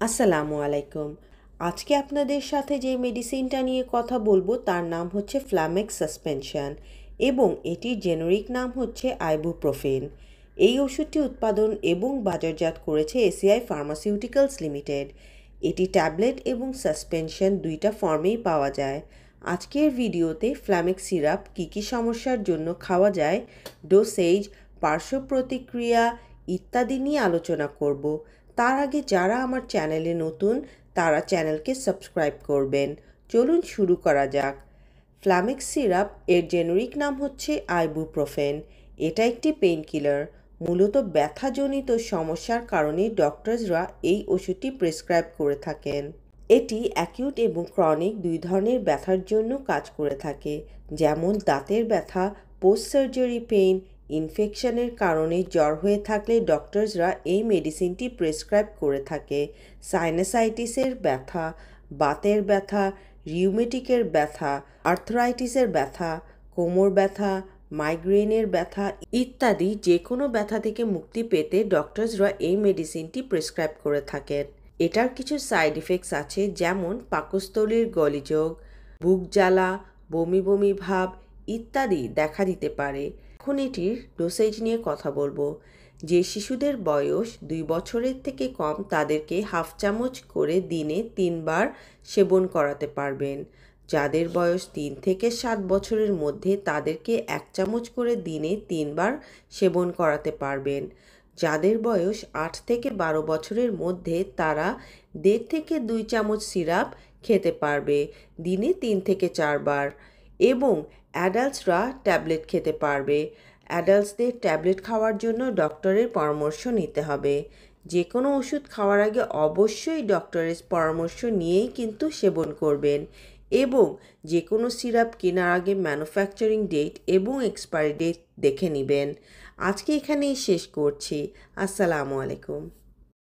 আসসালামু আলাইকুম। আজকে আপনাদের সাথে যে মেডিসিনটা নিয়ে কথা বলবো তার নাম হচ্ছে ফ্ল্যামেক্স সাসপেনশন এবং এটির জেনেরিক নাম হচ্ছে আইবুপ্রোফেন। এই ওষুধটি উৎপাদন এবং বাজারজাত করেছে এসিআই ফার্মাসিউটিক্যালস লিমিটেড। এটি ট্যাবলেট এবং সাসপেনশন দুইটা ফর্মেই পাওয়া যায়। আজকের ভিডিওতে ফ্ল্যামেক্স সিরাপ কী কী সমস্যার জন্য খাওয়া যায়, ডোসেজ, পার্শ্ব প্রতিক্রিয়া ইত্যাদি নিয়ে আলোচনা করব। তার আগে যারা আমার চ্যানেলে নতুন তারা চ্যানেলকে সাবস্ক্রাইব করবেন। চলুন শুরু করা যাক। ফ্ল্যামেক্স সিরাপ এর জেনেরিক নাম হচ্ছে আইবুপ্রোফেন। এটা একটি পেইনকিলার। মূলত ব্যথাজনিত সমস্যার কারণে ডক্টরসরা এই ওষুধটি প্রেসক্রাইব করে থাকেন। এটি অ্যাকিউট এবং ক্রনিক দুই ধরনের ব্যথার জন্য কাজ করে থাকে, যেমন দাঁতের ব্যথা, পোস্ট সার্জারি পেইন, ইনফেকশনের কারণে জ্বর হয়ে থাকলে ডক্টরসরা এই মেডিসিনটি প্রেসক্রাইব করে থাকে। সাইনাসাইটিসের ব্যথা, বাতের ব্যথা, রিউমেটিকের ব্যথা, আর্থ্রাইটিসের ব্যথা, কোমর ব্যথা, মাইগ্রেনের ব্যথা ইত্যাদি যে কোনো ব্যথা থেকে মুক্তি পেতে ডক্টরসরা এই মেডিসিনটি প্রেসক্রাইব করে থাকেন। এটার কিছু সাইড ইফেক্টস আছে, যেমন পাকস্থলীর গোলযোগ, বুক জ্বালা, বমি বমি ভাব ইত্যাদি দেখা দিতে পারে। এখন এটির ডোসেজ নিয়ে কথা বলবো। যে শিশুদের বয়স 2 বছরের থেকে কম তাদেরকে হাফ চামচ করে দিনে 3 বার সেবন করাতে পারবেন। যাদের বয়স 3 থেকে 7 বছরের মধ্যে তাদেরকে 1 চামচ করে দিনে 3 বার সেবন করাতে পারবেন। যাদের বয়স 8 থেকে 12 বছরের মধ্যে তারা 1.5 থেকে 2 চামচ সিরাপ খেতে পারবে দিনে 3 থেকে 4 বার, এবং অ্যাডাল্টসরা ট্যাবলেট খেতে পারবে। অ্যাডাল্টসদের ট্যাবলেট খাওয়ার জন্য ডক্টরের পরামর্শ নিতে হবে। যে কোনো ওষুধ খাওয়ার আগে অবশ্যই ডক্টরের পরামর্শ নিয়েই কিন্তু সেবন করবেন, এবং যে কোনো সিরাপ কেনার আগে ম্যানুফ্যাকচারিং ডেট এবং এক্সপায়ারি ডেট দেখে নেবেন। আজকে এখানেই শেষ করছি। আসসালামু আলাইকুম।